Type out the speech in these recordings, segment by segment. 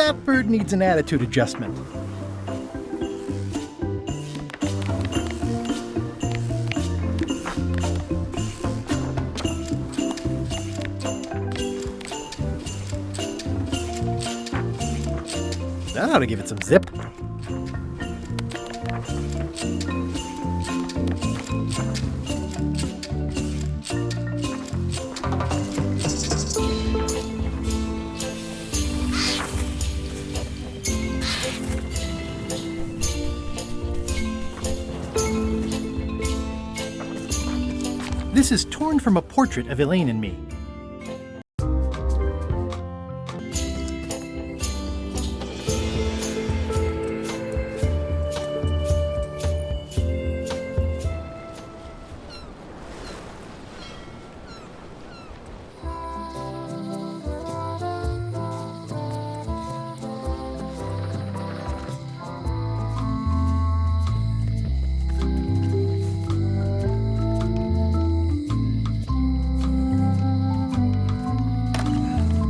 that bird needs an attitude adjustment. That ought to give it some zip. This is torn from a portrait of Elaine and me.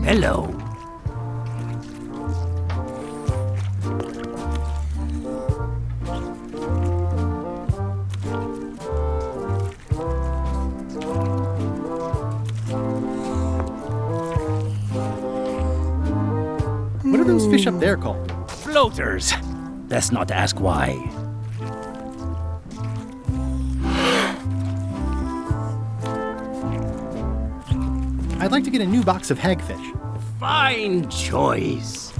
Hello. What are those fish up there called? Floaters. Best not ask why. I'd like to get a new box of hagfish. Fine choice.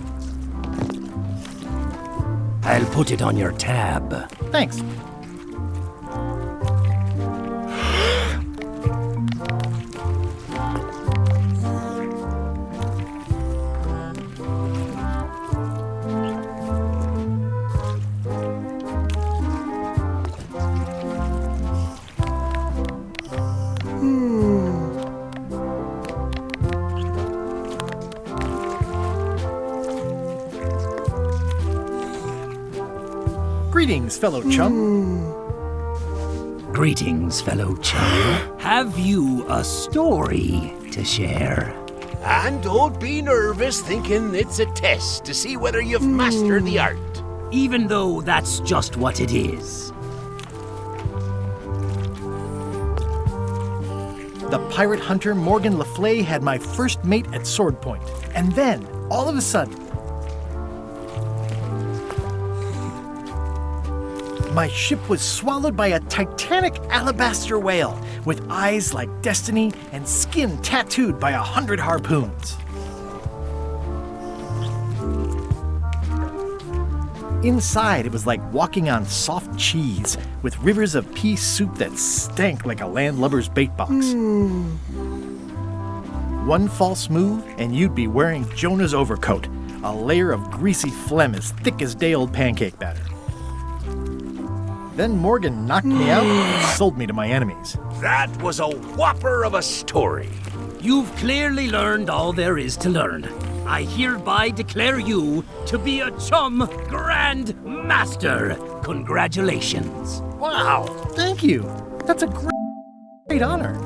I'll put it on your tab. Thanks. Greetings, fellow chum. Greetings, fellow chum. Have you a story to share? And don't be nervous thinking it's a test to see whether you've mastered the art. Even though that's just what it is. The pirate hunter Morgan Le Fay had my first mate at sword point. And then, all of a sudden, my ship was swallowed by a titanic alabaster whale with eyes like destiny and skin tattooed by 100 harpoons. Inside, it was like walking on soft cheese with rivers of pea soup that stank like a landlubber's bait box. One false move, and you'd be wearing Jonah's overcoat, a layer of greasy phlegm as thick as day-old pancake batter. Then Morgan knocked me out and sold me to my enemies. That was a whopper of a story. You've clearly learned all there is to learn. I hereby declare you to be a chum Grand Master. Congratulations. Wow, thank you. That's a great honor.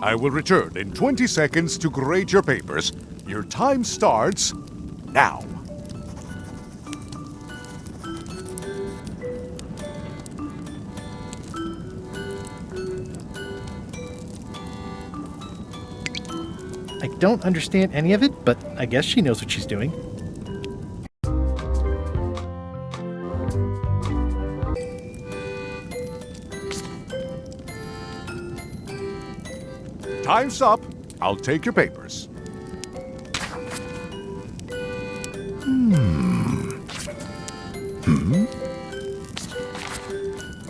I will return in 20 seconds to grade your papers. Your time starts now. I don't understand any of it, but I guess she knows what she's doing. Time's up. I'll take your papers.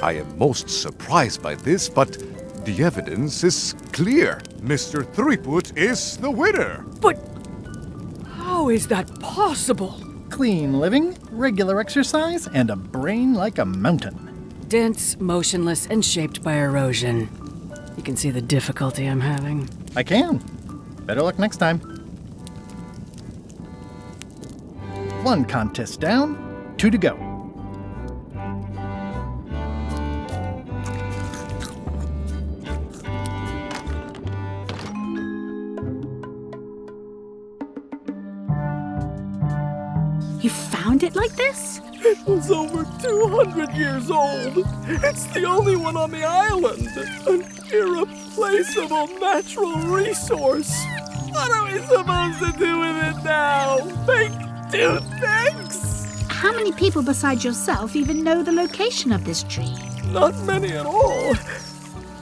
I am most surprised by this, but the evidence is clear. Mr. Threepwood is the winner. But how is that possible? Clean living, regular exercise, and a brain like a mountain. Dense, motionless, and shaped by erosion. You can see the difficulty I'm having. I can. Better luck next time. One contest down, 2 to go. You found it like this? It was over 200 years old. It's the only one on the island. An irreplaceable natural resource. What are we supposed to do with it now? Make toothpicks? How many people besides yourself even know the location of this tree? Not many at all.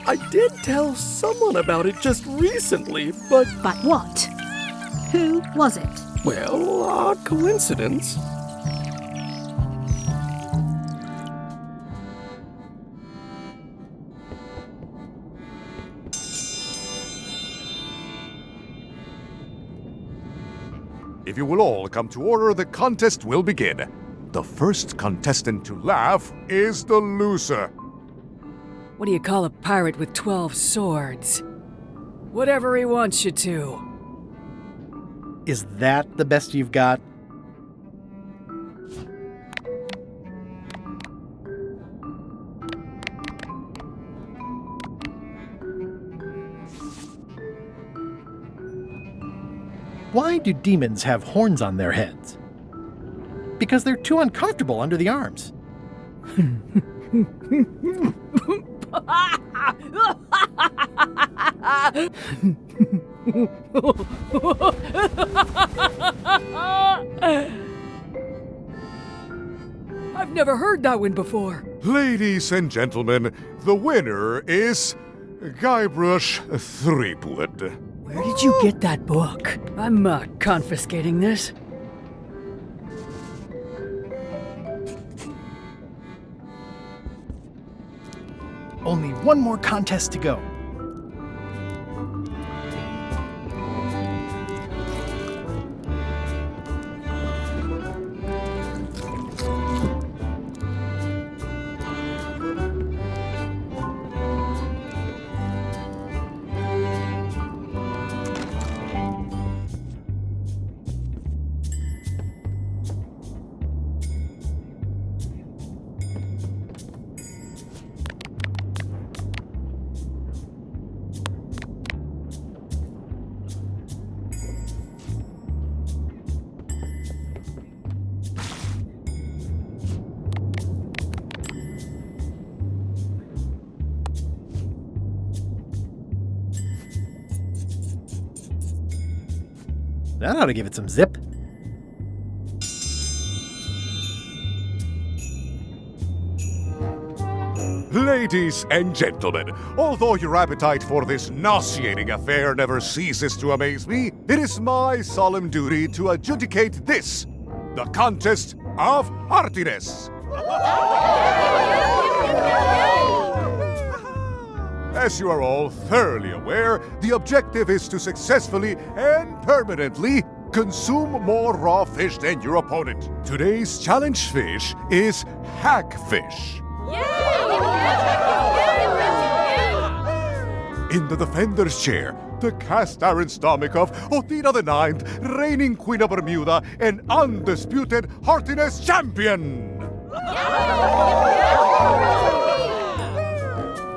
I did tell someone about it just recently, but... But what? Who was it? Well, odd coincidence. If you will all come to order, the contest will begin. The first contestant to laugh is the loser. What do you call a pirate with 12 swords? Whatever he wants you to. Is that the best you've got? Why do demons have horns on their heads? Because they're too uncomfortable under the arms. I've never heard that one before. Ladies and gentlemen, the winner is Guybrush Threepwood. Where did you get that book? I'm confiscating this. Only one more contest to go. That ought to give it some zip. Ladies and gentlemen, although your appetite for this nauseating affair never ceases to amaze me, it is my solemn duty to adjudicate this, the contest of heartiness. As you are all thoroughly aware, the objective is to successfully and permanently consume more raw fish than your opponent. Today's challenge fish is hagfish. In the defender's chair, the cast iron stomach of Othina the Ninth, reigning Queen of Bermuda and undisputed heartiness champion.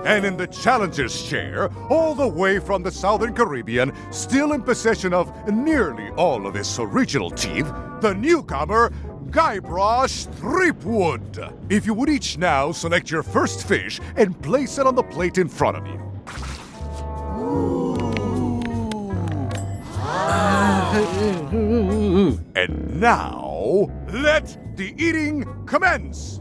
And in the challenger's chair, all the way from the Southern Caribbean, still in possession of nearly all of his original teeth, the newcomer, Guybrush Threepwood. If you would each now select your first fish and place it on the plate in front of you. And now, let the eating commence!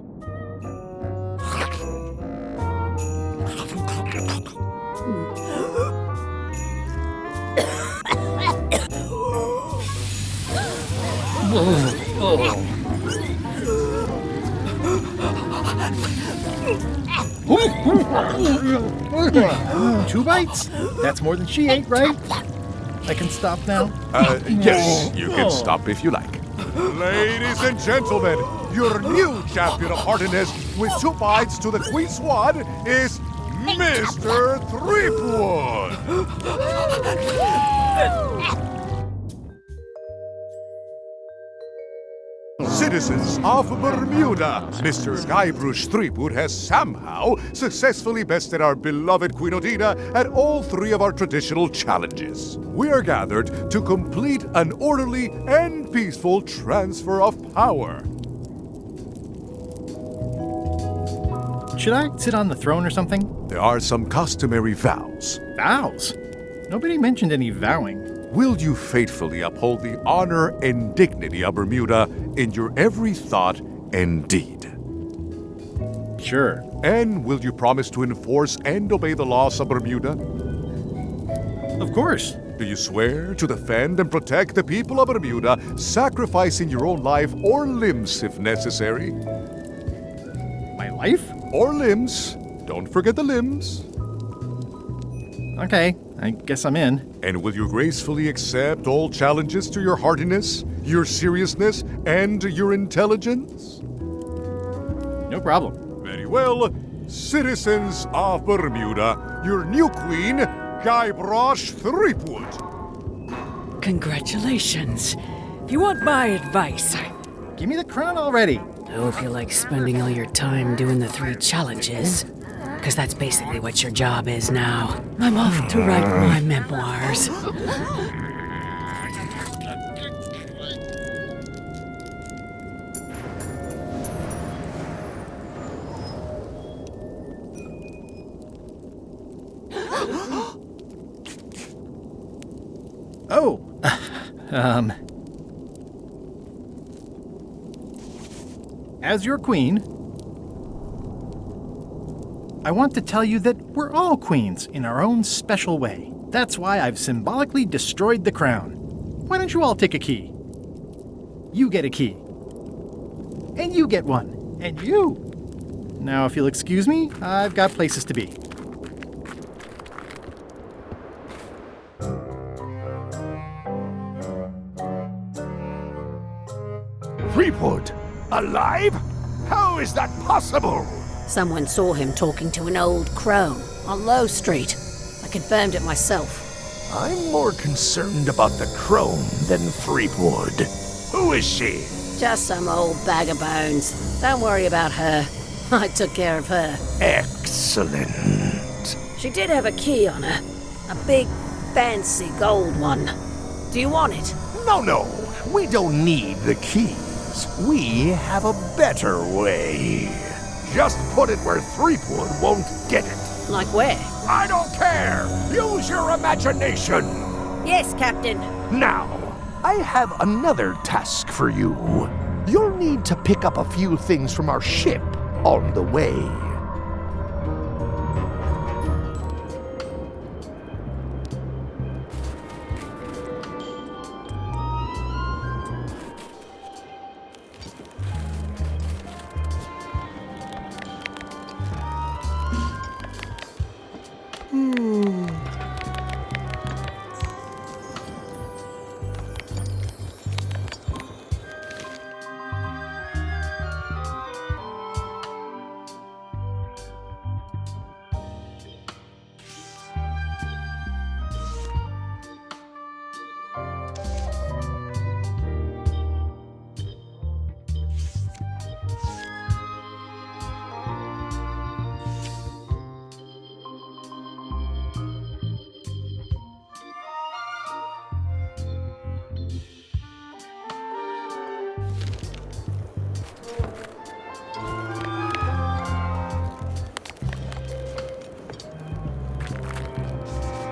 Two bites? That's more than she ate, right? I can stop now? Yes, you can stop if you like. Ladies and gentlemen, your new champion of heartiness with 2 bites to the Queen Swan is Mr. Threepwood! Citizens of Bermuda, Mr. Guybrush Threepwood has somehow successfully bested our beloved Queen Odina at all 3 of our traditional challenges. We are gathered to complete an orderly and peaceful transfer of power. Should I sit on the throne or something? There are some customary vows. Vows? Nobody mentioned any vowing. Will you faithfully uphold the honor and dignity of Bermuda in your every thought and deed? Sure. And will you promise to enforce and obey the laws of Bermuda? Of course. Do you swear to defend and protect the people of Bermuda, sacrificing your own life or limbs if necessary? My life? Or limbs. Don't forget the limbs. Okay, I guess I'm in. And will you gracefully accept all challenges to your heartiness, your seriousness, and your intelligence? No problem. Very well. Citizens of Bermuda, your new queen, Guybrush Threepwood. Congratulations. If you want my advice, Give me the crown already. I hope you like spending all your time doing the 3 challenges. Because that's basically what your job is now. I'm off to write my memoirs. Oh, as your queen, I want to tell you that we're all queens in our own special way. That's why I've symbolically destroyed the crown. Why don't you all take a key? You get a key. And you get one. And you. Now, if you'll excuse me, I've got places to be. Threepwood? Alive? How is that possible? Someone saw him talking to an old crone on Low Street. I confirmed it myself. I'm more concerned about the crone than Threepwood. Who is she? Just some old bag of bones. Don't worry about her. I took care of her. Excellent. She did have a key on her. A big, fancy gold one. Do you want it? No. We don't need the keys. We have a better way. Just put it where Threepwood won't get it. Like where? I don't care! Use your imagination! Yes, Captain. Now, I have another task for you. You'll need to pick up a few things from our ship on the way.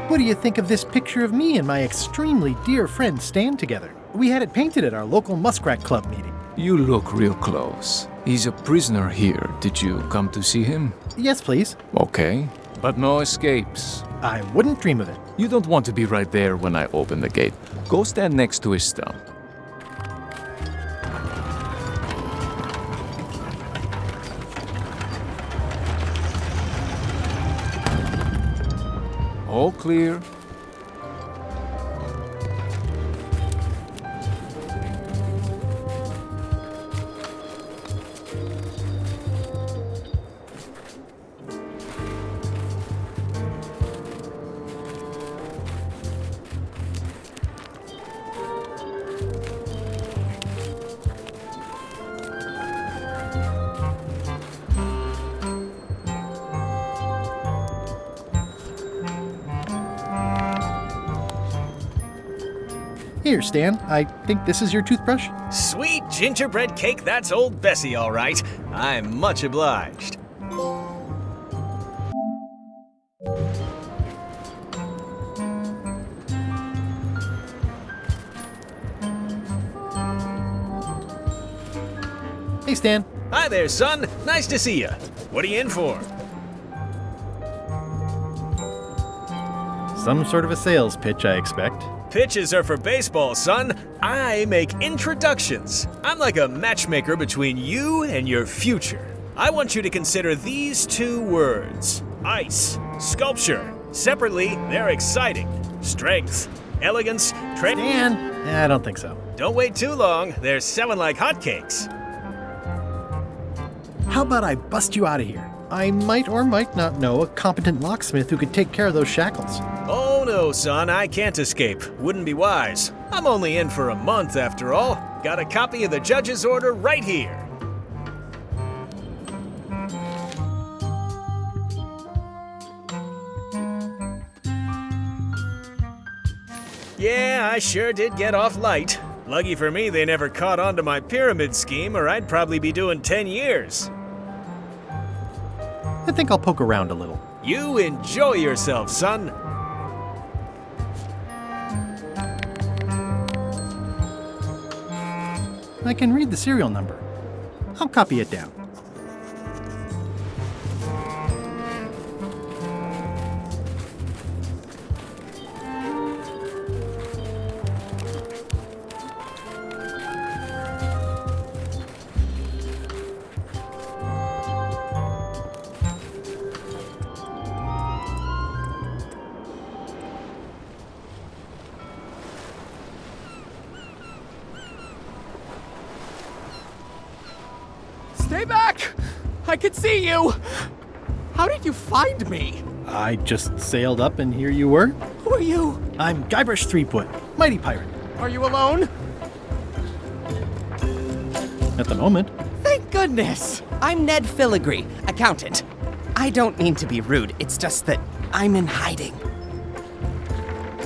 What do you think of this picture of me and my extremely dear friend Stan together? We had it painted at our local Muskrat Club meeting. You look real close. He's a prisoner here. Did you come to see him? Yes, please. Okay, but no escapes. I wouldn't dream of it. You don't want to be right there when I open the gate. Go stand next to his stump. All clear. Here, Stan, I think this is your toothbrush. Sweet gingerbread cake, that's old Bessie, all right. I'm much obliged. Hey, Stan. Hi there, son. Nice to see you. What are you in for? Some sort of a sales pitch, I expect. Pitches are for baseball, son. I make introductions. I'm like a matchmaker between you and your future. I want you to consider these two words: ice, sculpture. Separately, they're exciting. Strength, elegance, Stan? I don't think so. Don't wait too long. They're selling like hotcakes. How about I bust you out of here? I might or might not know a competent locksmith who could take care of those shackles. Oh no, son, I can't escape. Wouldn't be wise. I'm only in for a month after all. Got a copy of the judge's order right here. Yeah, I sure did get off light. Lucky for me, they never caught on to my pyramid scheme, or I'd probably be doing 10 years. I think I'll poke around a little. You enjoy yourself, son. I can read the serial number. I'll copy it down. Stay back! I can see you! How did you find me? I just sailed up and here you were. Who are you? I'm Guybrush Threepwood, mighty pirate. Are you alone? At the moment. Thank goodness! I'm Ned Filigree, accountant. I don't mean to be rude, it's just that I'm in hiding.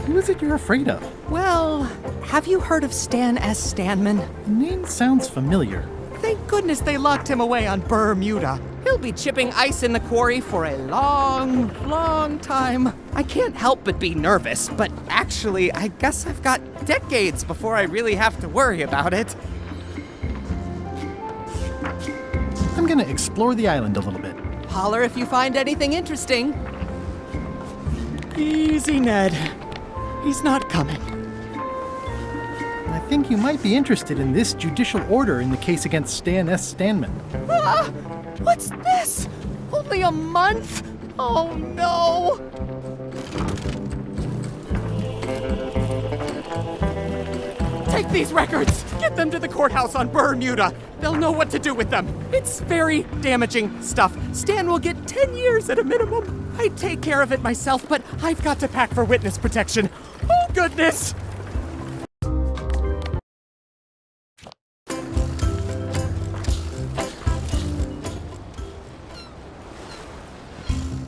Who is it you're afraid of? Well, have you heard of Stan S. Stanman? The name sounds familiar. Thank goodness they locked him away on Bermuda. He'll be chipping ice in the quarry for a long, long time. I can't help but be nervous, but actually, I guess I've got decades before I really have to worry about it. I'm gonna explore the island a little bit. Holler if you find anything interesting. Easy, Ned. He's not coming. I think you might be interested in this judicial order in the case against Stan S. Stanman. Ah! What's this? Only a month? Oh no! Take these records! Get them to the courthouse on Bermuda! They'll know what to do with them. It's very damaging stuff. Stan will get 10 years at a minimum. I'd take care of it myself, but I've got to pack for witness protection. Oh goodness!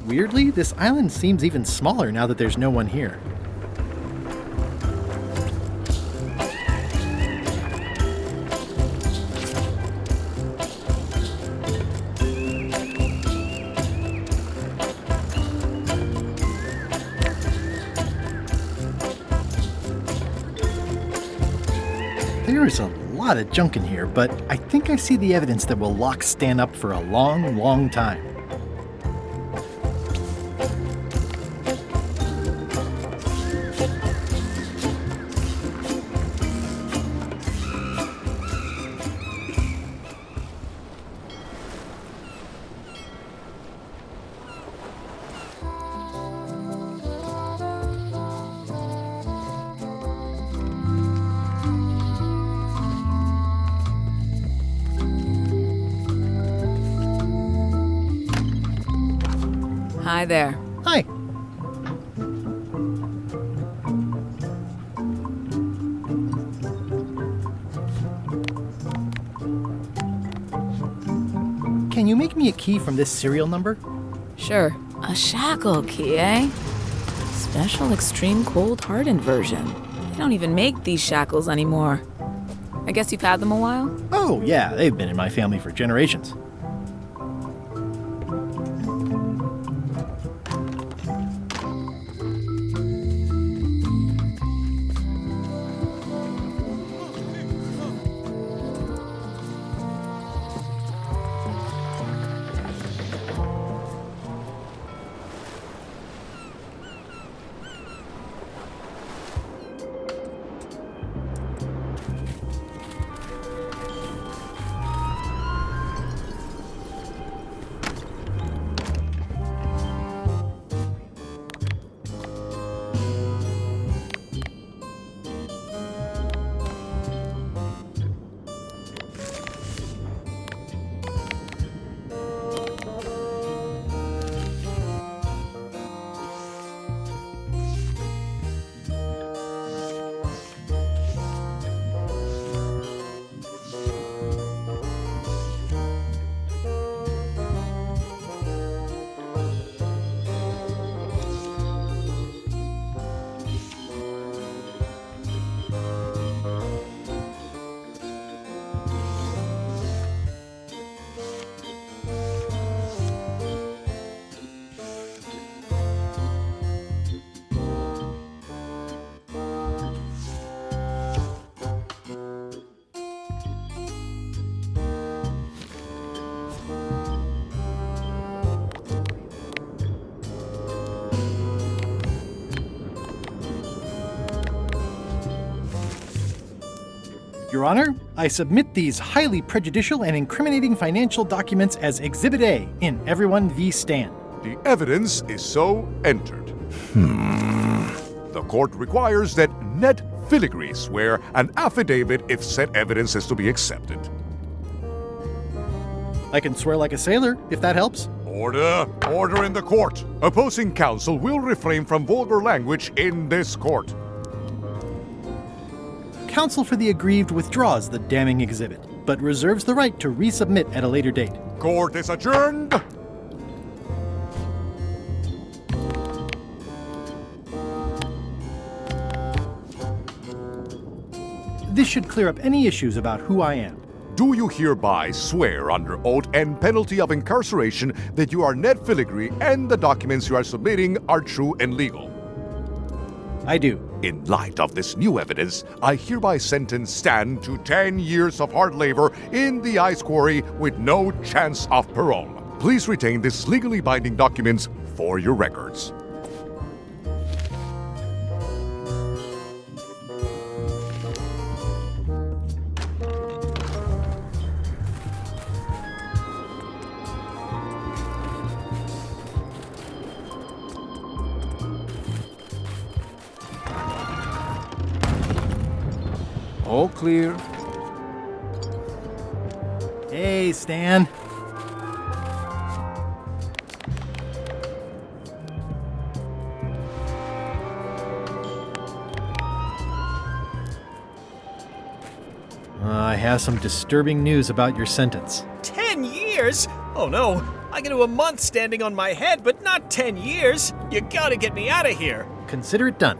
Weirdly, this island seems even smaller now that there's no one here. There's a lot of junk in here, but I think I see the evidence that will lock Stan up for a long, long time. Hi there. Hi. Can you make me a key from this serial number? Sure. A shackle key, eh? Special extreme cold hardened version. They don't even make these shackles anymore. I guess you've had them a while? Oh, yeah, they've been in my family for generations. Your Honor, I submit these highly prejudicial and incriminating financial documents as Exhibit A in Everyone v. Stan. The evidence is so entered. The court requires that Ned Filigree swear an affidavit if said evidence is to be accepted. I can swear like a sailor, if that helps. Order! Order in the court! Opposing counsel will refrain from vulgar language in this court. Counsel for the aggrieved withdraws the damning exhibit, but reserves the right to resubmit at a later date. Court is adjourned! This should clear up any issues about who I am. Do you hereby swear under oath and penalty of incarceration that you are Ned Filigree and the documents you are submitting are true and legal? I do. In light of this new evidence, I hereby sentence Stan to 10 years of hard labor in the ice quarry with no chance of parole. Please retain this legally binding documents for your records. All clear. Hey, Stan. I have some disturbing news about your sentence. 10 years? Oh no, I can do a month standing on my head, but not 10 years. You gotta get me out of here. Consider it done.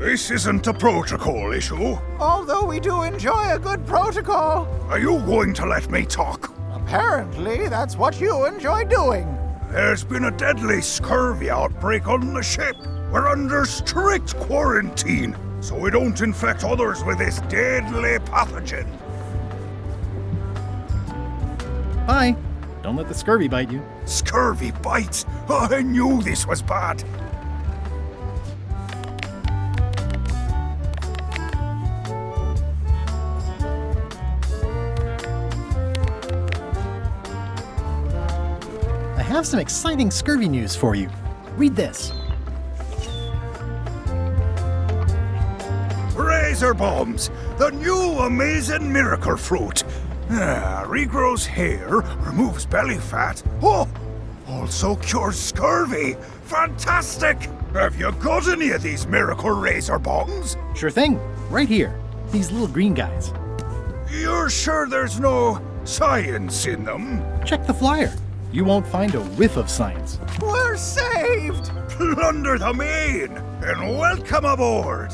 This isn't a protocol issue. Although we do enjoy a good protocol. Are you going to let me talk? Apparently, that's what you enjoy doing. There's been a deadly scurvy outbreak on the ship. We're under strict quarantine, so we don't infect others with this deadly pathogen. Bye. Don't let the scurvy bite you. Scurvy bites? I knew this was bad. I have some exciting scurvy news for you. Read this. Razor bombs, the new amazing miracle fruit. Regrows hair, removes belly fat. Oh, also cures scurvy. Fantastic! Have you got any of these miracle razor bombs? Sure thing. Right here. These little green guys. You're sure there's no science in them? Check the flyer. You won't find a whiff of science. We're saved! Plunder the main, and welcome aboard!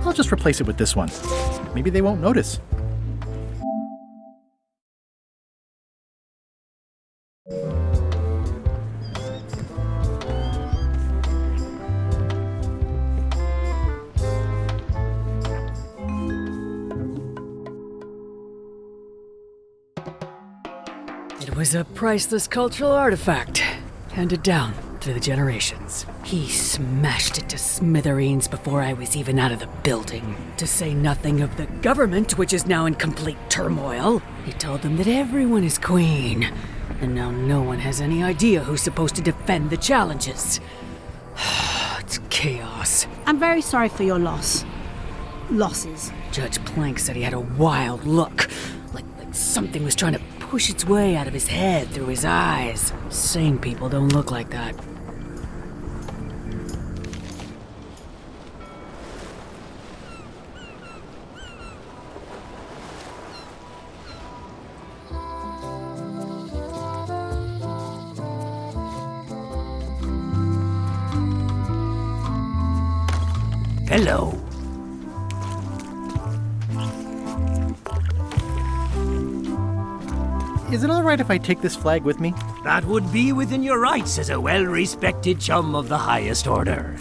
I'll just replace it with this one. Maybe they won't notice. It was a priceless cultural artifact, handed down through the generations. He smashed it to smithereens before I was even out of the building. To say nothing of the government, which is now in complete turmoil. He told them that everyone is queen, and now no one has any idea who's supposed to defend the challenges. It's chaos. I'm very sorry for your loss. Losses. Judge Plank said he had a wild look, like something was trying to push its way out of his head through his eyes. Sane people don't look like that. Hello. Is it all right if I take this flag with me? That would be within your rights as a well-respected chum of the highest order.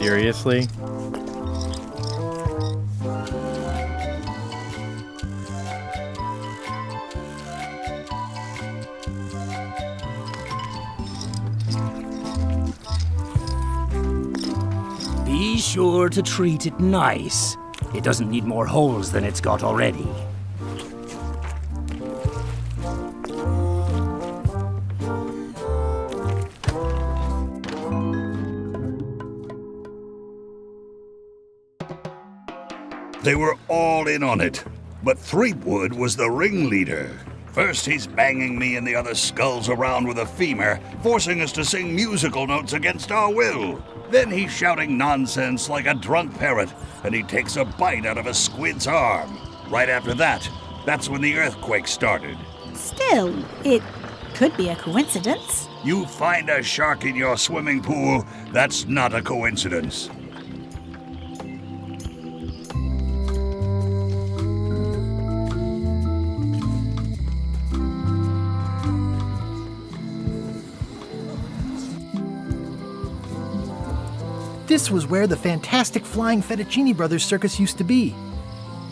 Seriously? Be sure to treat it nice. It doesn't need more holes than it's got already. They were all in on it, but Threepwood was the ringleader. First he's banging me and the other skulls around with a femur, forcing us to sing musical notes against our will. Then he's shouting nonsense like a drunk parrot, and he takes a bite out of a squid's arm. Right after that, that's when the earthquake started. Still, it could be a coincidence. You find a shark in your swimming pool, that's not a coincidence. This was where the fantastic Flying Fettuccine Brothers circus used to be.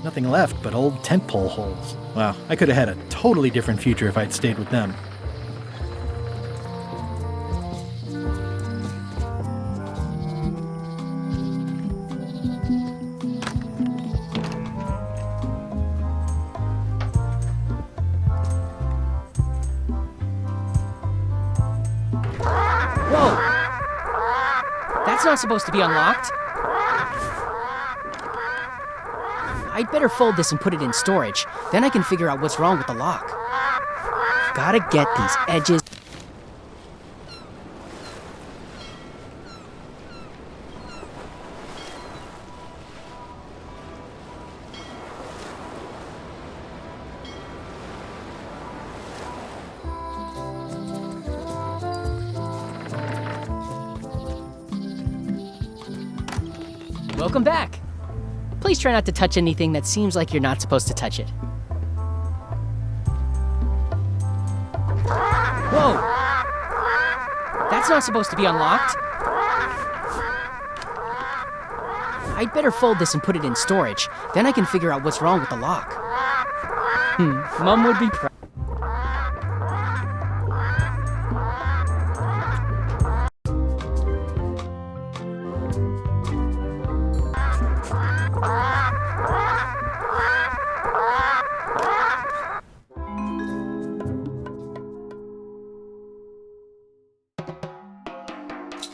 Nothing left but old tentpole holes. Wow, I could have had a totally different future if I'd stayed with them. That's not supposed to be unlocked. I'd better fold this and put it in storage. Then I can figure out what's wrong with the lock. Gotta get these edges. Welcome back. Please try not to touch anything that seems like you're not supposed to touch it. Whoa! That's not supposed to be unlocked. I'd better fold this and put it in storage. Then I can figure out what's wrong with the lock. Mom would be proud.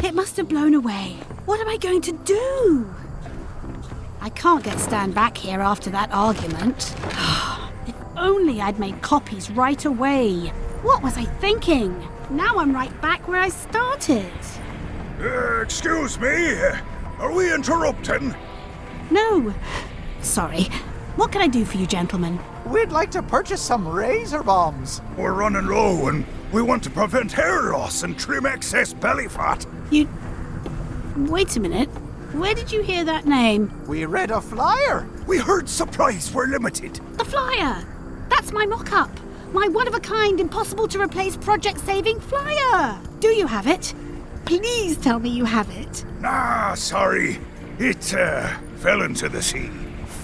It must have blown away. What am I going to do? I can't get Stan back here after that argument. If only I'd made copies right away. What was I thinking? Now I'm right back where I started. Excuse me? Are we interrupting? No. Sorry. What can I do for you, gentlemen? We'd like to purchase some razor bombs. We're running low and we want to prevent hair loss and trim excess belly fat. Wait a minute. Where did you hear that name? We read a flyer. We heard supplies were limited. The flyer! That's my mock-up. My one-of-a-kind, impossible-to-replace project-saving flyer. Do you have it? Please tell me you have it. Nah, sorry. It, fell into the sea.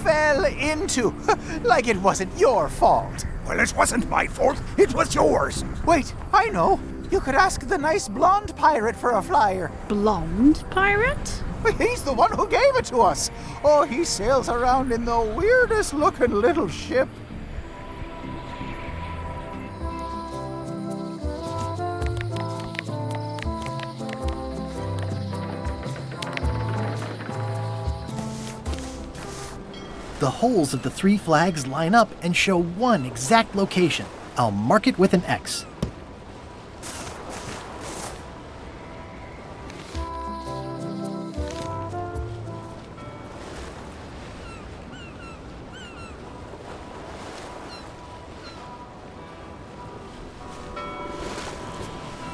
Fell into? Like it wasn't your fault. Well, it wasn't my fault. It was yours. Wait, I know. You could ask the nice blonde pirate for a flyer. Blonde pirate? He's the one who gave it to us. Oh, he sails around in the weirdest looking little ship. The holes of the 3 flags line up and show one exact location. I'll mark it with an X.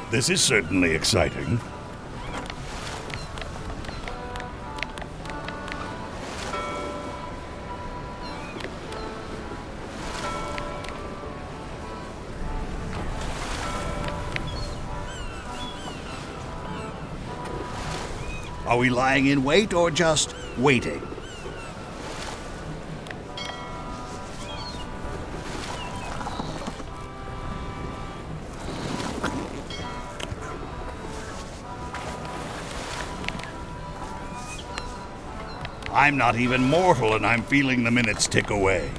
This is certainly exciting. Are we lying in wait or just waiting? I'm not even mortal and I'm feeling the minutes tick away.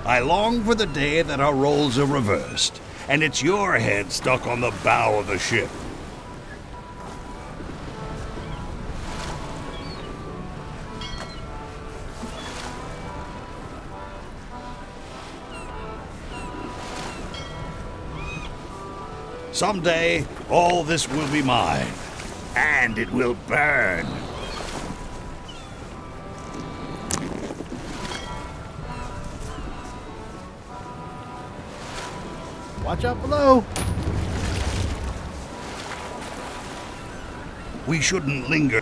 I long for the day that our roles are reversed, and it's your head stuck on the bow of the ship. Someday, all this will be mine, and it will burn. Watch out below. We shouldn't linger.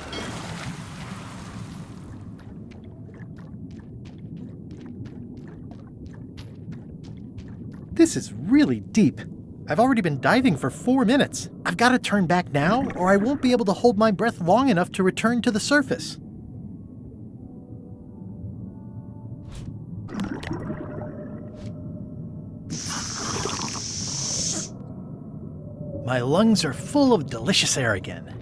This is really deep. I've already been diving for 4 minutes. I've got to turn back now, or I won't be able to hold my breath long enough to return to the surface. My lungs are full of delicious air again.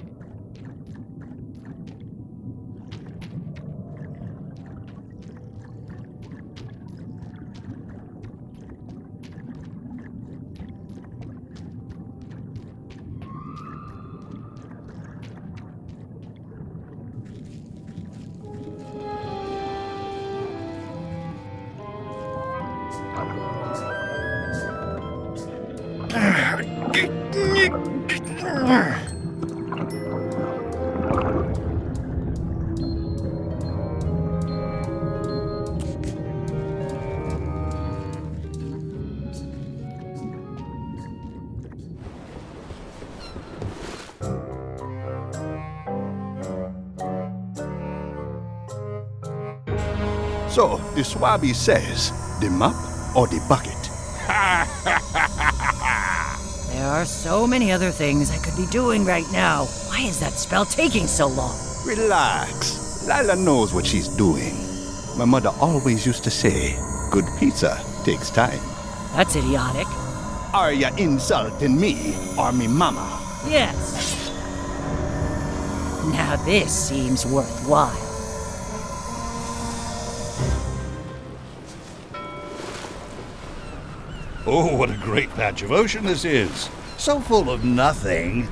So, the Swabby says, the mop or the bucket? There are so many other things I could be doing right now. Why is that spell taking so long? Relax. Lila knows what she's doing. My mother always used to say, good pizza takes time. That's idiotic. Are ya insulting me or me mama? Yes. Now this seems worthwhile. Oh, what a great patch of ocean this is. So full of nothing.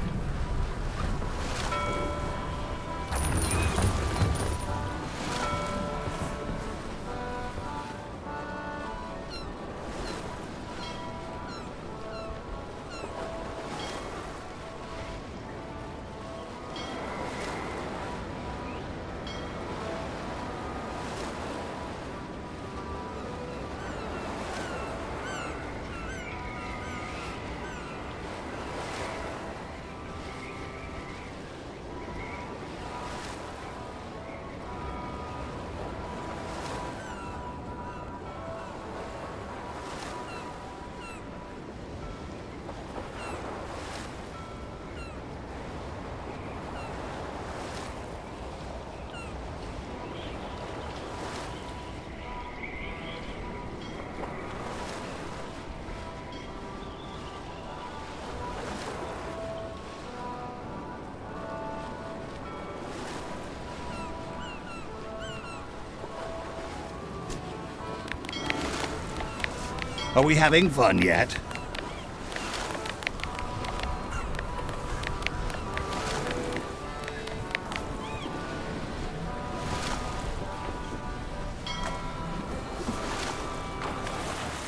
Are we having fun yet?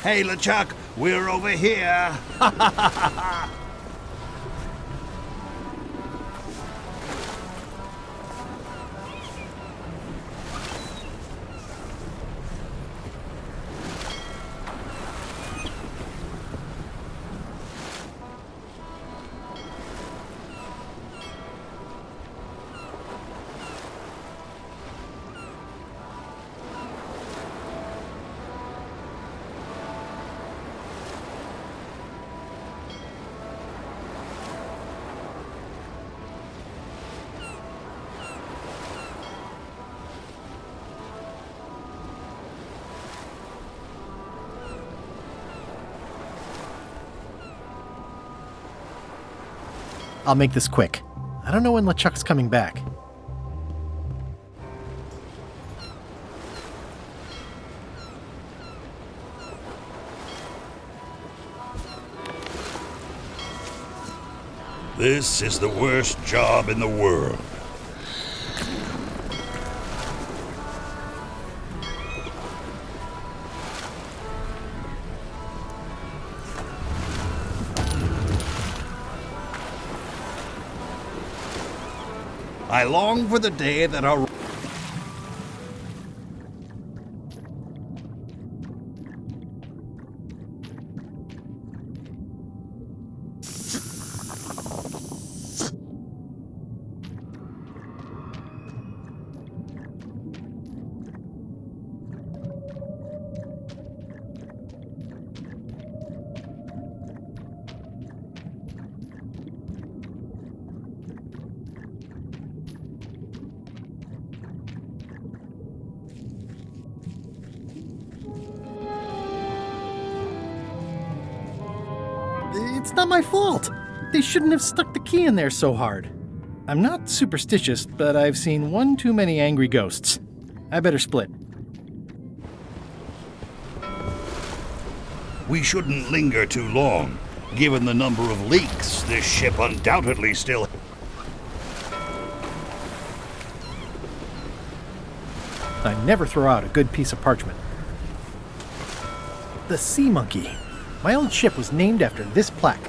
Hey, LeChuck, we're over here. I'll make this quick. I don't know when LeChuck's coming back. This is the worst job in the world. I long for the day that our It's not my fault. They shouldn't have stuck the key in there so hard. I'm not superstitious, but I've seen one too many angry ghosts. I better split. We shouldn't linger too long. Given the number of leaks, this ship undoubtedly still... I never throw out a good piece of parchment. The Sea Monkey. My old ship was named after this plaque.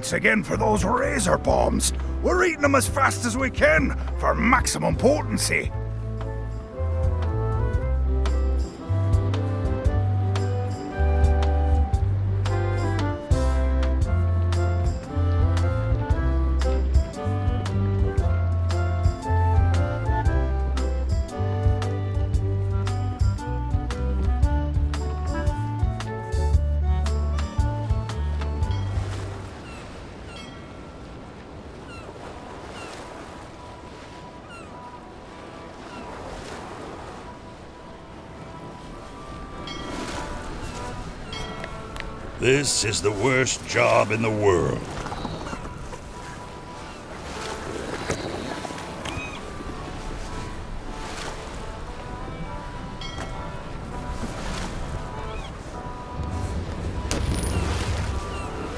Thanks again for those razor bombs. We're eating them as fast as we can for maximum potency. This is the worst job in the world.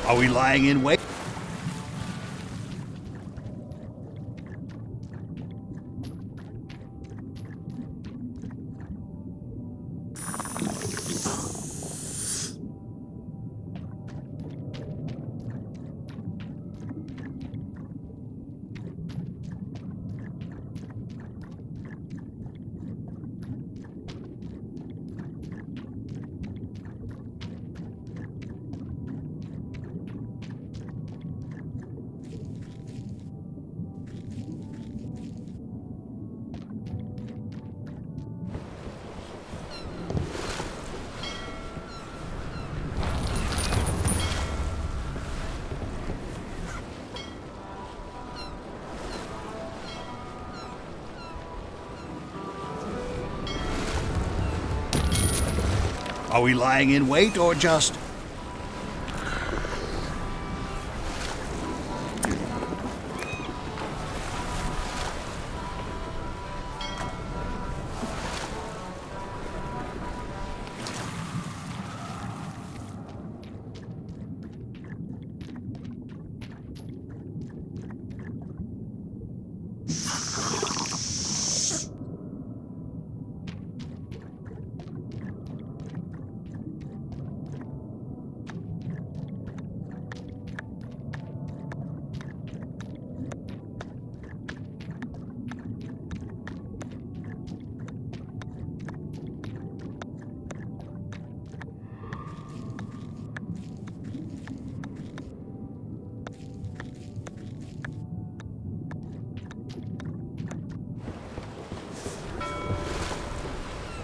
Are we lying in wait? Are we lying in wait or just...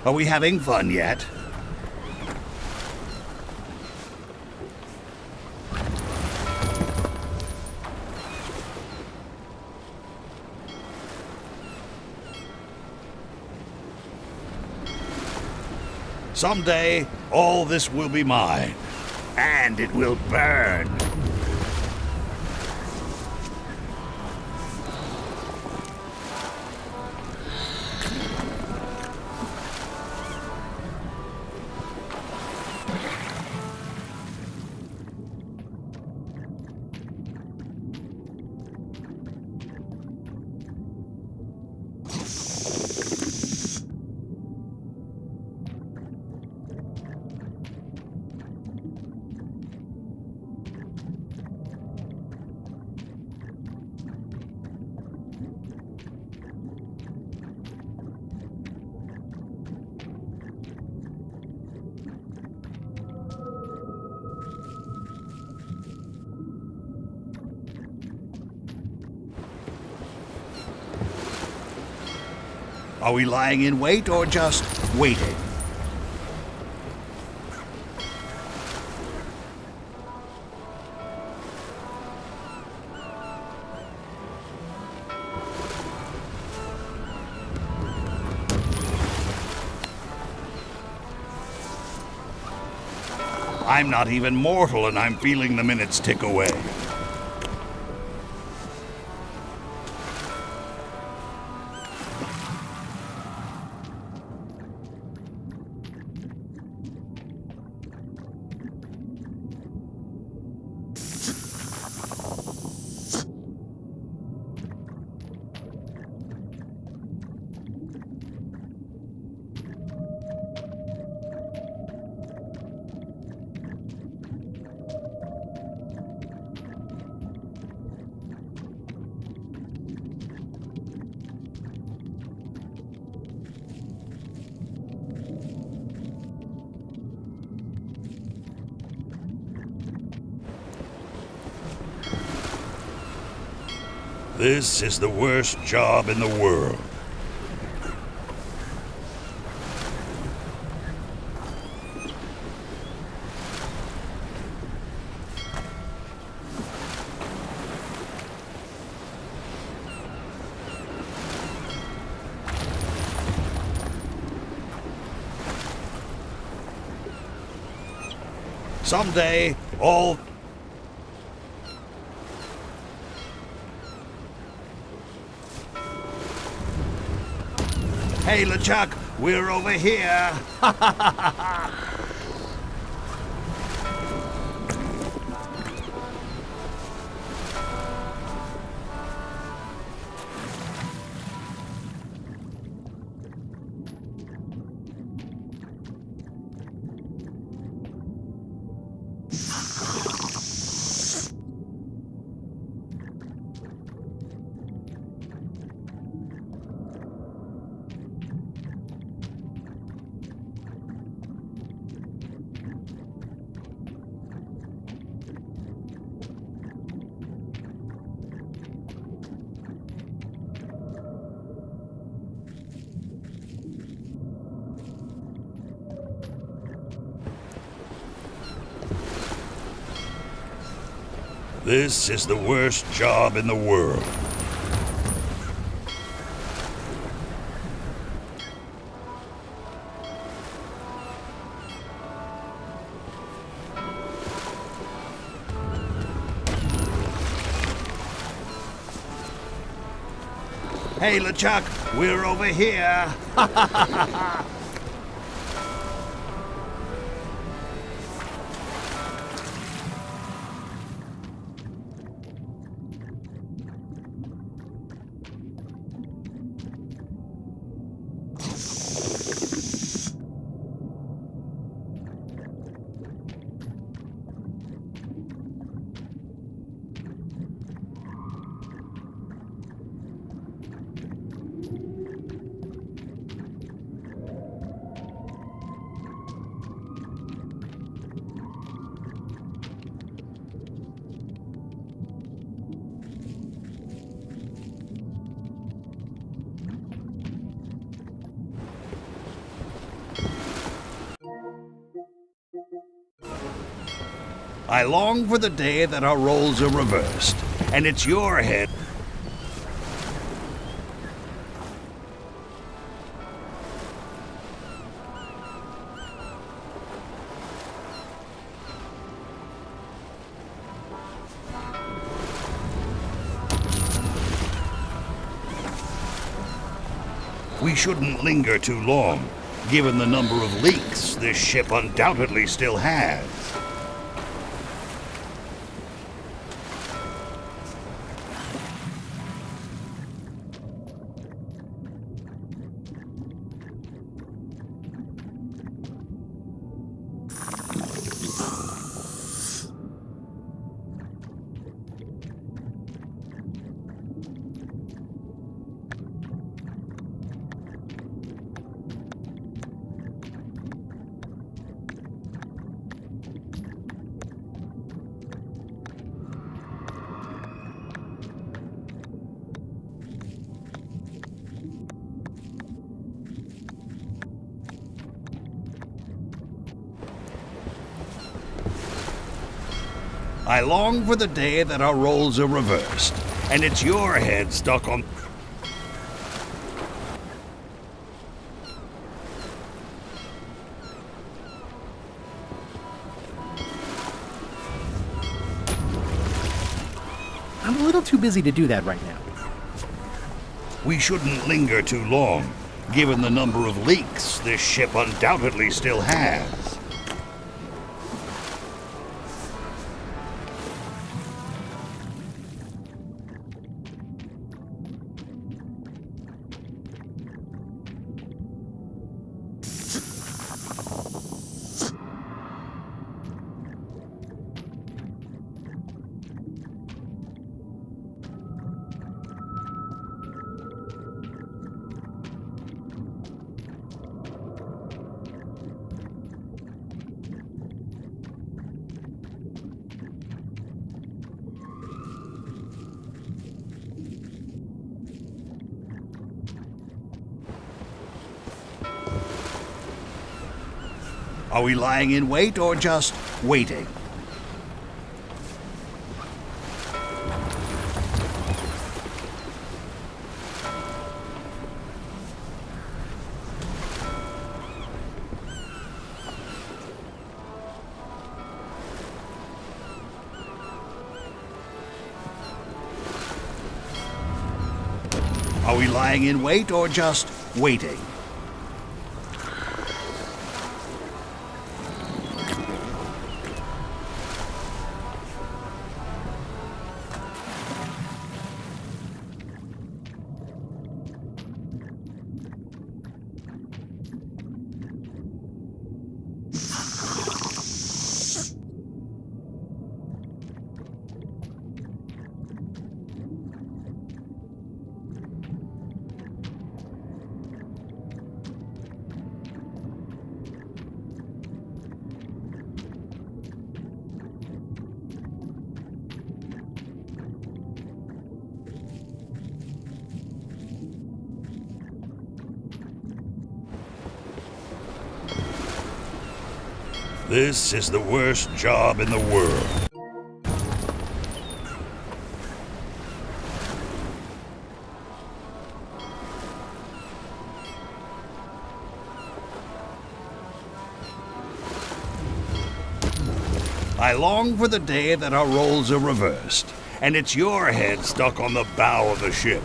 Are we having fun yet? Someday, all this will be mine, and it will burn. Are we lying in wait or just waiting? I'm not even mortal and I'm feeling the minutes tick away. This is the worst job in the world. Someday, all... Hey, LeChuck, we're over here. This is the worst job in the world. Hey, LeChuck, we're over here. I long for the day that our roles are reversed, and it's your head. We shouldn't linger too long, given the number of leaks this ship undoubtedly still has. I long for the day that our roles are reversed, and it's your head stuck on... I'm a little too busy to do that right now. We shouldn't linger too long, given the number of leaks this ship undoubtedly still has. Are we lying in wait or just waiting? Are we lying in wait or just waiting? This is the worst job in the world. I long for the day that our roles are reversed, and it's your head stuck on the bow of the ship.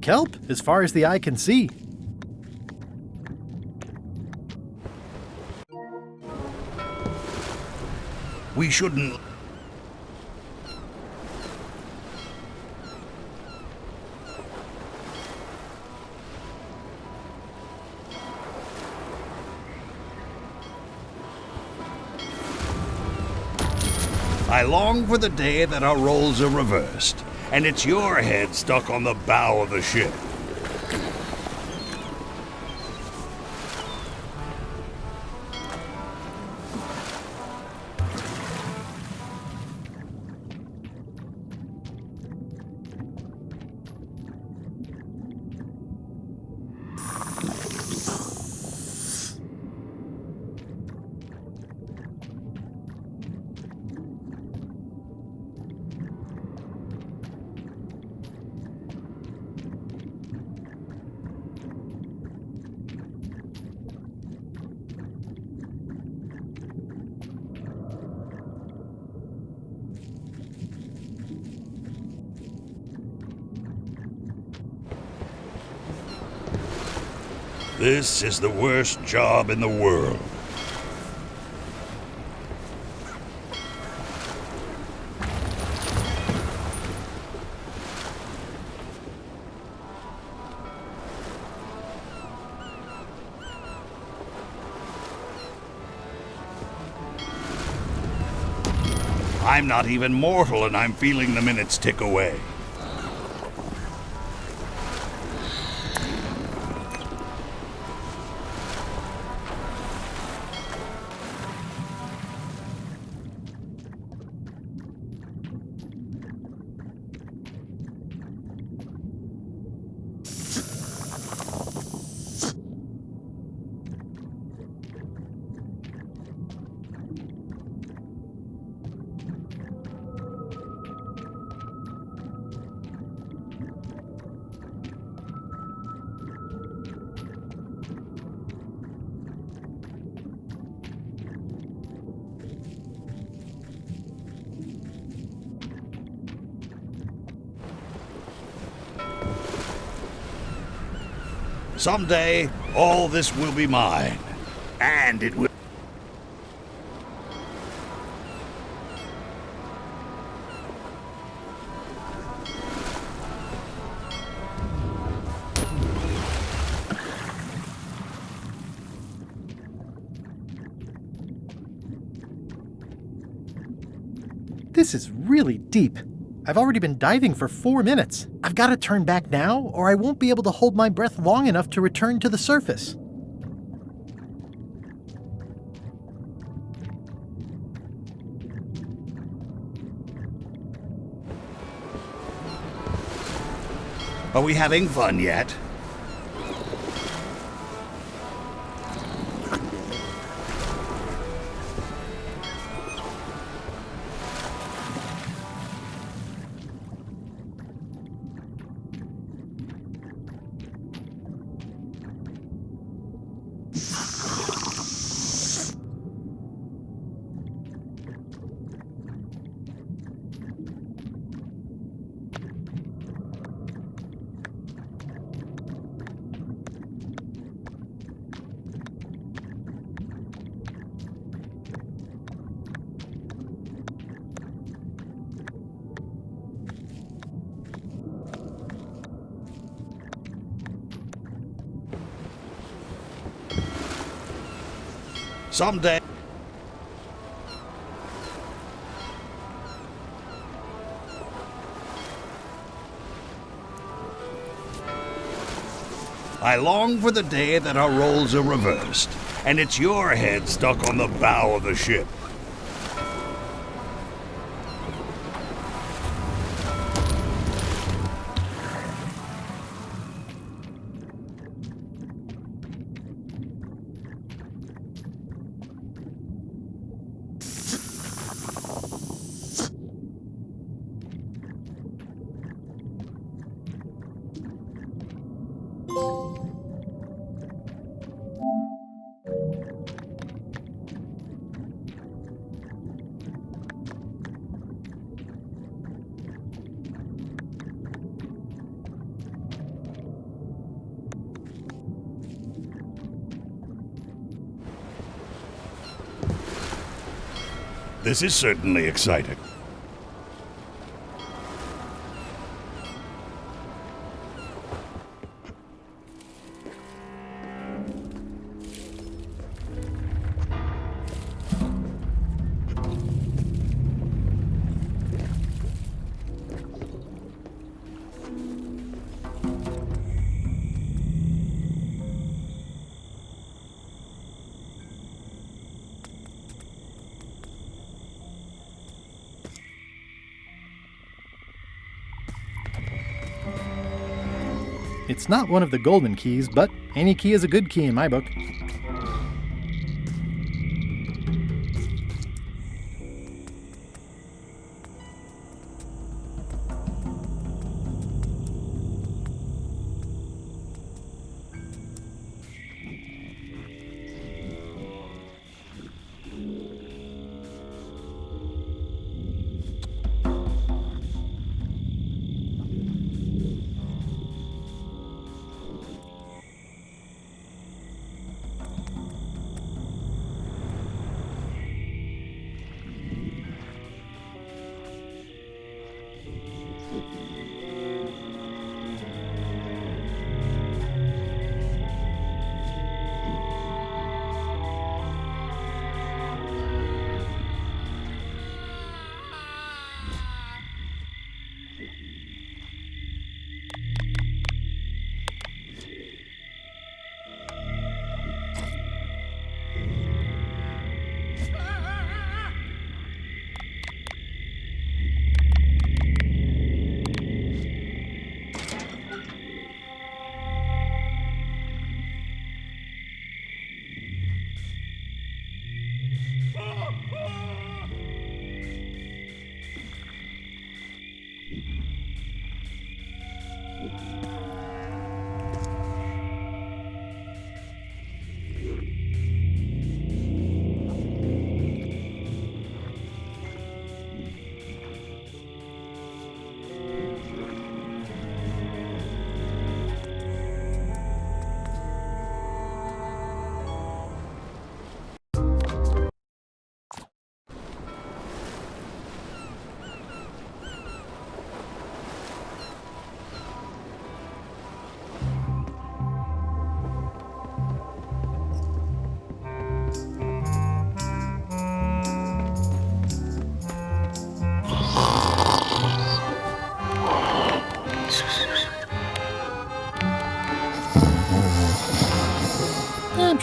Kelp, as far as the eye can see. We shouldn't... I long for the day that our roles are reversed, and it's your head stuck on the bow of the ship. This is the worst job in the world. I'm not even mortal, and I'm feeling the minutes tick away. Someday, all this will be mine, and it will... This is really deep. I've already been diving for 4 minutes. I've got to turn back now, or I won't be able to hold my breath long enough to return to the surface. Are we having fun yet? Someday. I long for the day that our roles are reversed, and it's your head stuck on the bow of the ship. This is certainly exciting. It's not one of the golden keys, but any key is a good key in my book.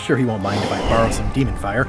Sure he won't mind if I borrow some demon fire.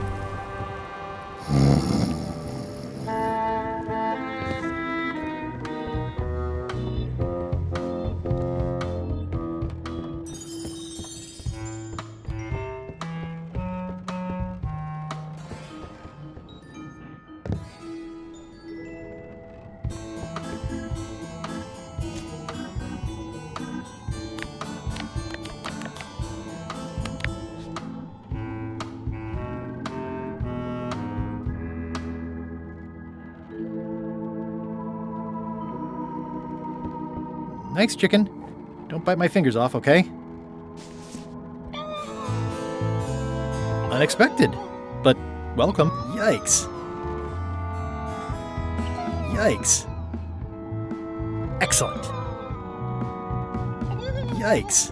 Thanks, chicken. Don't bite my fingers off, okay? Unexpected, but welcome. Yikes. Yikes. Excellent. Yikes.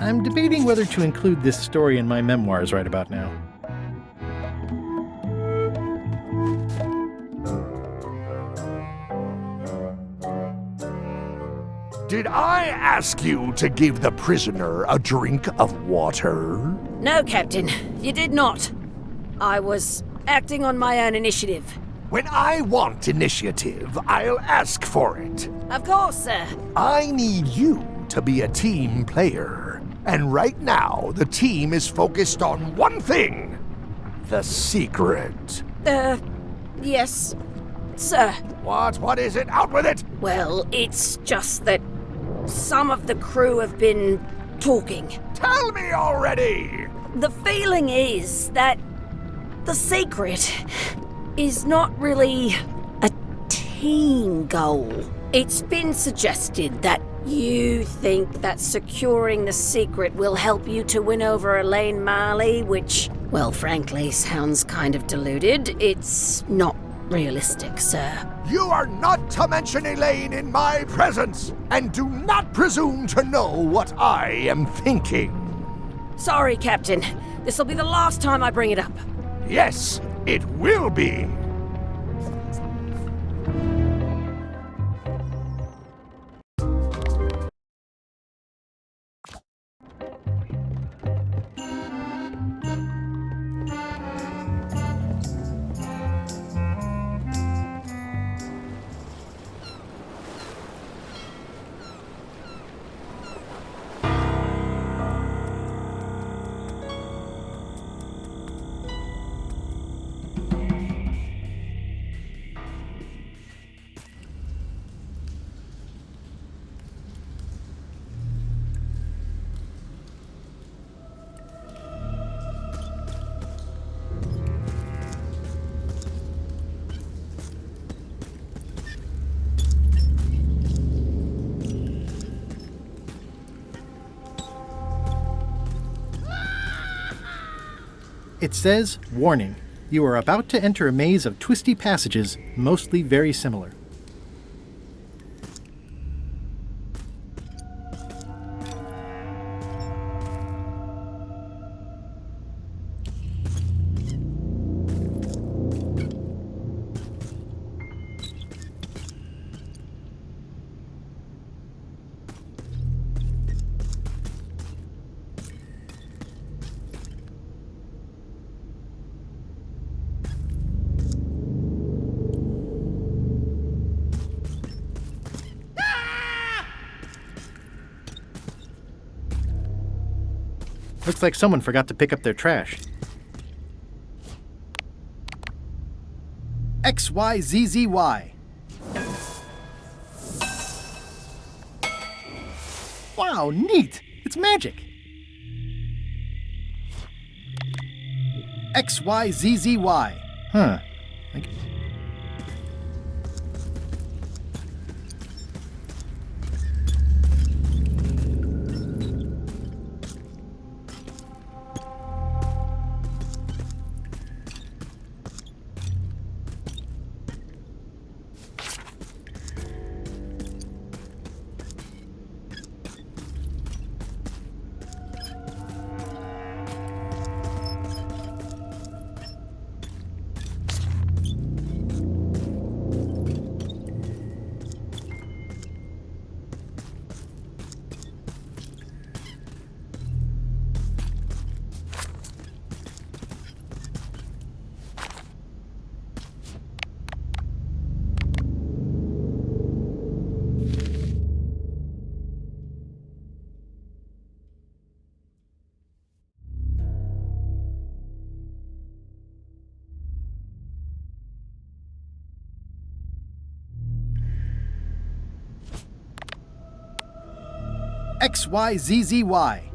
I'm debating whether to include this story in my memoirs right about now. Did I ask you to give the prisoner a drink of water? No, Captain, you did not. I was acting on my own initiative. When I want initiative, I'll ask for it. Of course, sir. I need you to be a team player. And right now, the team is focused on one thing. The secret. Yes, sir. What is it? Out with it! Well, it's just that some of the crew have been talking. Tell me already! The feeling is that the secret is not really a team goal. It's been suggested that you think that securing the secret will help you to win over Elaine Marley, which, well, frankly, sounds kind of deluded. It's not realistic, sir. You are not to mention Elaine in my presence, and do not presume to know what I am thinking. Sorry, Captain. This'll be the last time I bring it up. Yes, it will be. It says, warning, you are about to enter a maze of twisty passages, mostly very similar. Looks like someone forgot to pick up their trash. XYZZY. Wow, neat! It's magic! XYZZY. Huh. XYZZY.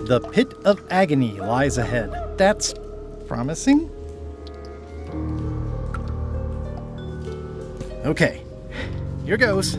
The pit of agony lies ahead. That's promising. Okay, here goes.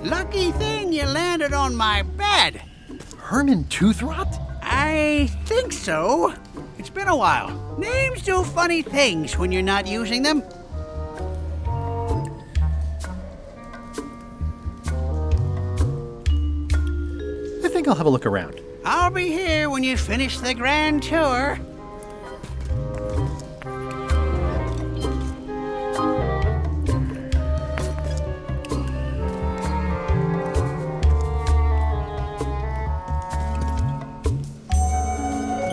Lucky thing you landed on my bed. Herman Tooth Rot? I think so. It's been a while. Names do funny things when you're not using them. I think I'll have a look around. I'll be here when you finish the grand tour.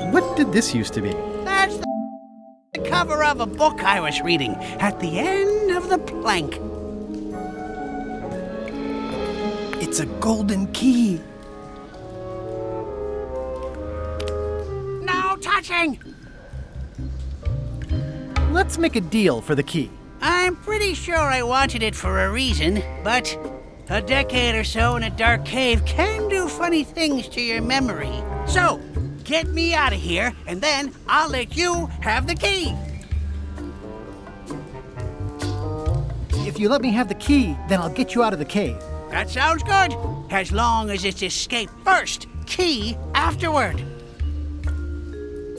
What did this used to be? That's the cover of a book I was reading at the end of the plank. It's a golden key. No touching! Let's make a deal for the key. I'm pretty sure I wanted it for a reason, but a decade or so in a dark cave can do funny things to your memory. So, get me out of here, and then I'll let you have the key. If you let me have the key, then I'll get you out of the cave. That sounds good, as long as it's escape first, key afterward.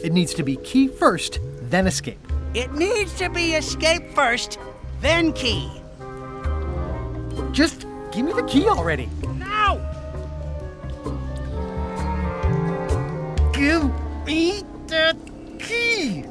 It needs to be key first, then escape. It needs to be escape first, then key. Just give me the key already. No! Give me the key!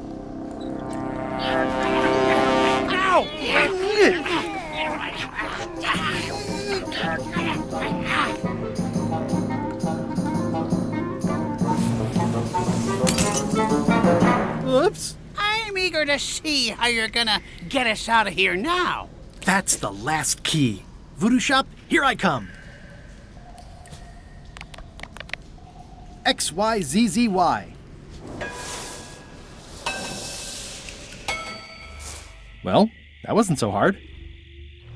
Oops. I'm eager to see how you're gonna get us out of here now. That's the last key. Voodoo Shop, here I come. XYZZY. Well, that wasn't so hard.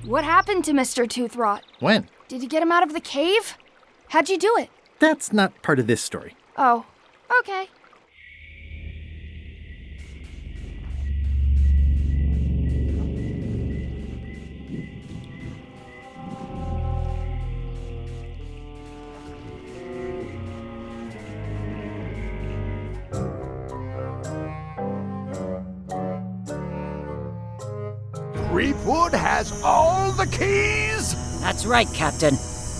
What happened to Mr. Toothrot? When? Did you get him out of the cave? How'd you do it? That's not part of this story. Oh, okay. Threepwood has all the keys? That's right, Captain.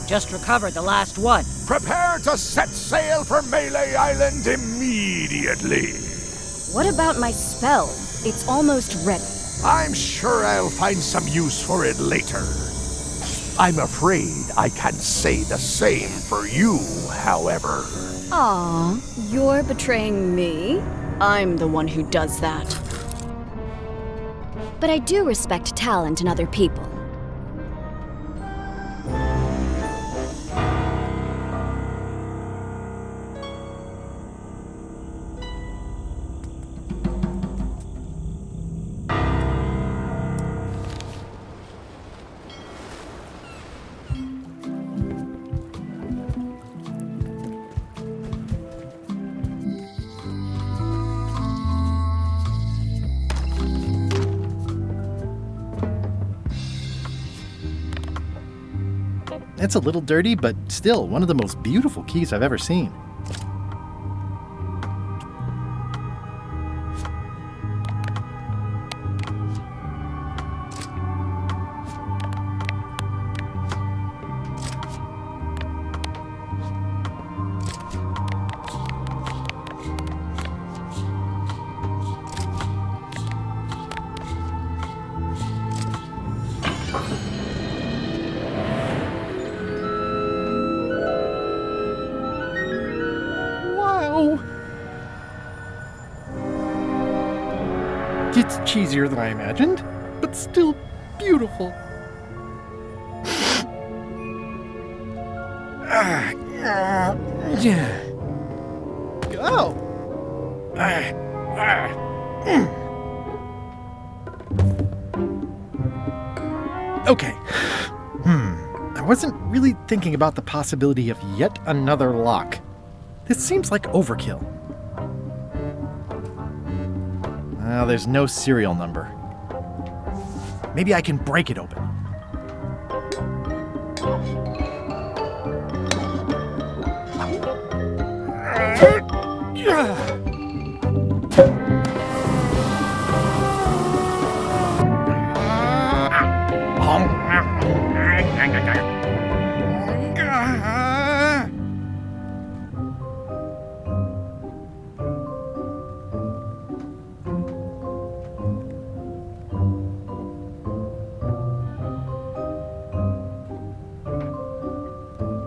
Just recovered the last one. Prepare to set sail for Melee Island immediately. What about my spell? It's almost ready. I'm sure I'll find some use for it later. I'm afraid I can't say the same for you, however. Aw, you're betraying me? I'm the one who does that. But I do respect talent in other people. It's a little dirty, but still one of the most beautiful keys I've ever seen. It's cheesier than I imagined, but still beautiful. Oh! Okay. I wasn't really thinking about the possibility of yet another lock. This seems like overkill. Well, there's no serial number. Maybe I can break it open.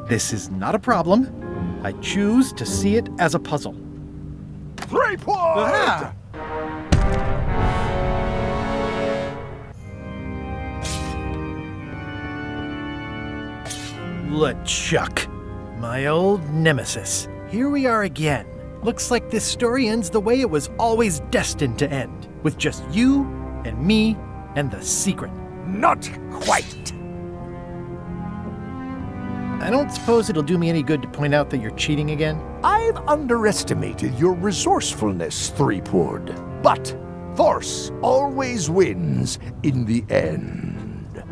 This is not a problem. I choose to see it as a puzzle. Threepwood! Ah! LeChuck, my old nemesis. Here we are again. Looks like this story ends the way it was always destined to end, with just you and me and the secret. Not quite. I don't suppose it'll do me any good to point out that you're cheating again? I've underestimated your resourcefulness, Threepwood. But force always wins in the end.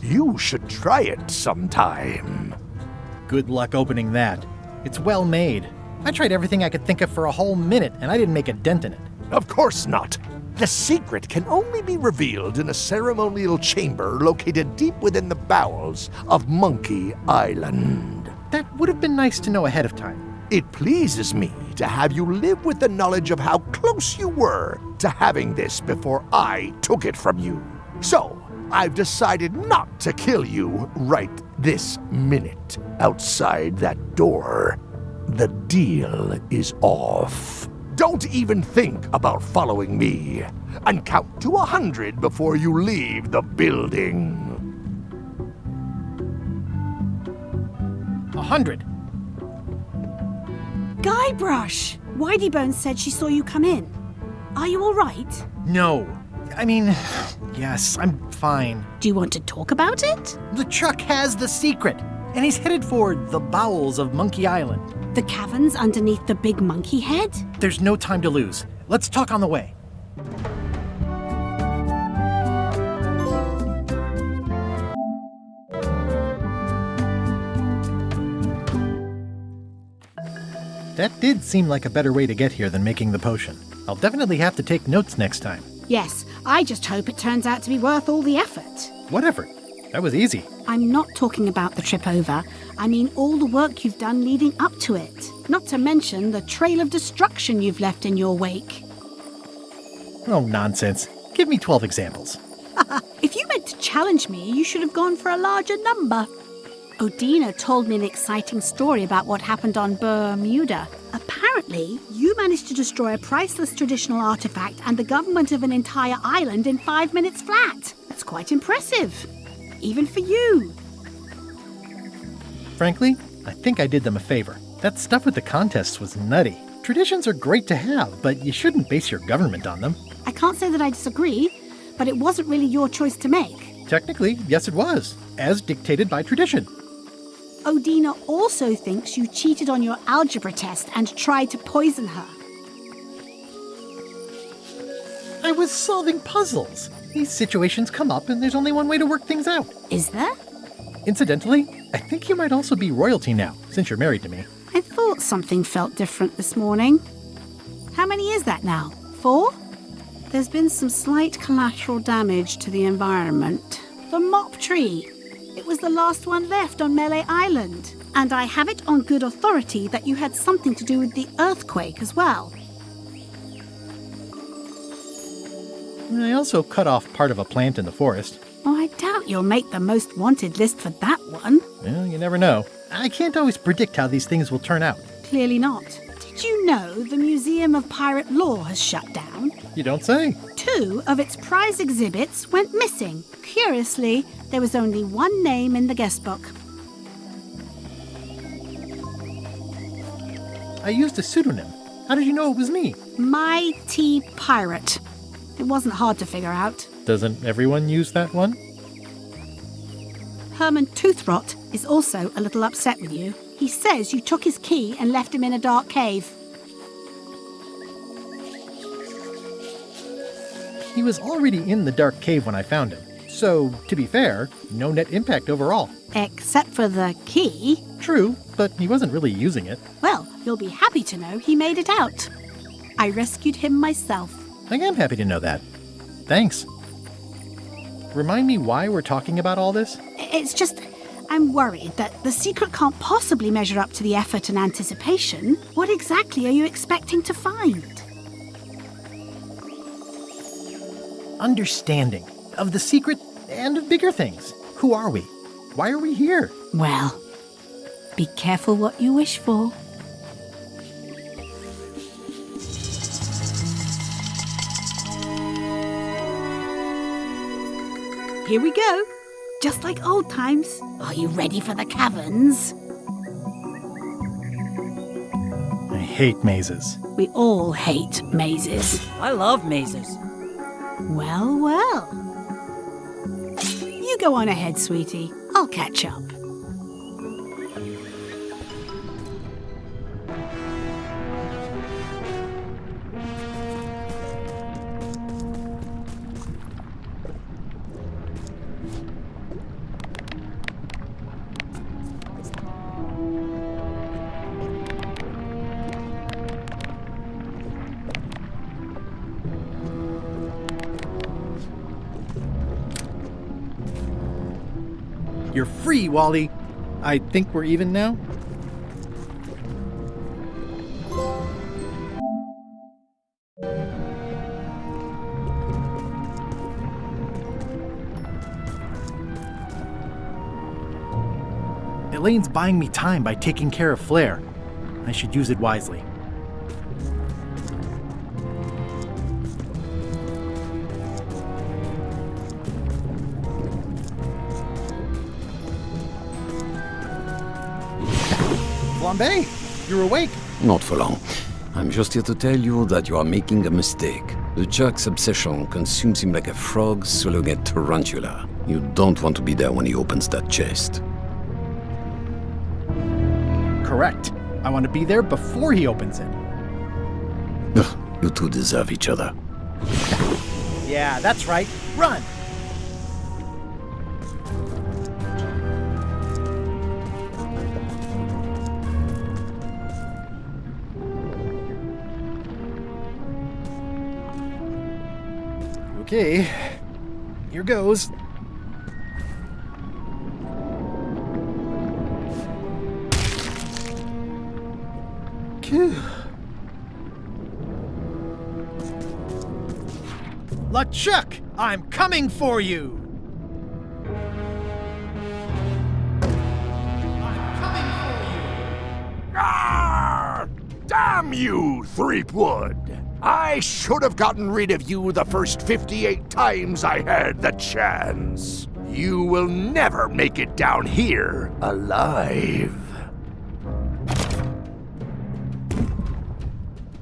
You should try it sometime. Good luck opening that. It's well made. I tried everything I could think of for a whole minute, and I didn't make a dent in it. Of course not. The secret can only be revealed in a ceremonial chamber located deep within the bowels of Monkey Island. That would have been nice to know ahead of time. It pleases me to have you live with the knowledge of how close you were to having this before I took it from you. So, I've decided not to kill you right this minute outside that door. The deal is off. Don't even think about following me. And count to 100 before you leave the building. 100. Guybrush! Whiteybones said she saw you come in. Are you all right? No. I mean, yes, I'm fine. Do you want to talk about it? The truck has the secret, and he's headed for the bowels of Monkey Island. The caverns underneath the big monkey head? There's no time to lose. Let's talk on the way. That did seem like a better way to get here than making the potion. I'll definitely have to take notes next time. Yes, I just hope it turns out to be worth all the effort. What effort? That was easy. I'm not talking about the trip over. I mean all the work you've done leading up to it. Not to mention the trail of destruction you've left in your wake. Oh, nonsense. Give me 12 examples. If you meant to challenge me, you should have gone for a larger number. Odina told me an exciting story about what happened on Bermuda. Apparently, you managed to destroy a priceless traditional artifact and the government of an entire island in 5 minutes flat. That's quite impressive. Even for you. Frankly, I think I did them a favor. That stuff with the contests was nutty. Traditions are great to have, but you shouldn't base your government on them. I can't say that I disagree, but it wasn't really your choice to make. Technically, yes it was, as dictated by tradition. Odina also thinks you cheated on your algebra test and tried to poison her. I was solving puzzles. These situations come up and there's only one way to work things out. Is there? Incidentally, I think you might also be royalty now, since you're married to me. I thought something felt different this morning. How many is that now? 4? There's been some slight collateral damage to the environment. The mop tree. It was the last one left on Melee Island. And I have it on good authority that you had something to do with the earthquake as well. I also cut off part of a plant in the forest. Oh, I doubt you'll make the most wanted list for that one. Well, you never know. I can't always predict how these things will turn out. Clearly not. Did you know the Museum of Pirate Lore has shut down? You don't say. 2 of its prize exhibits went missing. Curiously, there was only one name in the guest book. I used a pseudonym. How did you know it was me? Mighty Pirate. It wasn't hard to figure out. Doesn't everyone use that one? Herman Toothrot is also a little upset with you. He says you took his key and left him in a dark cave. He was already in the dark cave when I found him. So, to be fair, no net impact overall. Except for the key. True, but he wasn't really using it. Well, you'll be happy to know he made it out. I rescued him myself. I am happy to know that. Thanks. Remind me why we're talking about all this? It's just, I'm worried that the secret can't possibly measure up to the effort and anticipation. What exactly are you expecting to find? Understanding of the secret and of bigger things. Who are we? Why are we here? Well, be careful what you wish for. Here we go. Just like old times. Are you ready for the caverns? I hate mazes. We all hate mazes. I love mazes. Well, well. You go on ahead, sweetie. I'll catch up. You're free, Wally. I think we're even now. Elaine's buying me time by taking care of Flair. I should use it wisely. Flambe, you're awake. Not for long. I'm just here to tell you that you are making a mistake. The jerk's obsession consumes him like a frog swallowing a tarantula. You don't want to be there when he opens that chest. Correct. I want to be there before he opens it. Ugh, you two deserve each other. Yeah, that's right. Run! Okay, here goes. Phew. LeChuck, I'm coming for you! Ah! Damn you, Threepwood! I should have gotten rid of you the first 58 times I had the chance. You will never make it down here alive.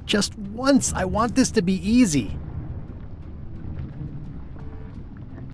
Just once, I want this to be easy.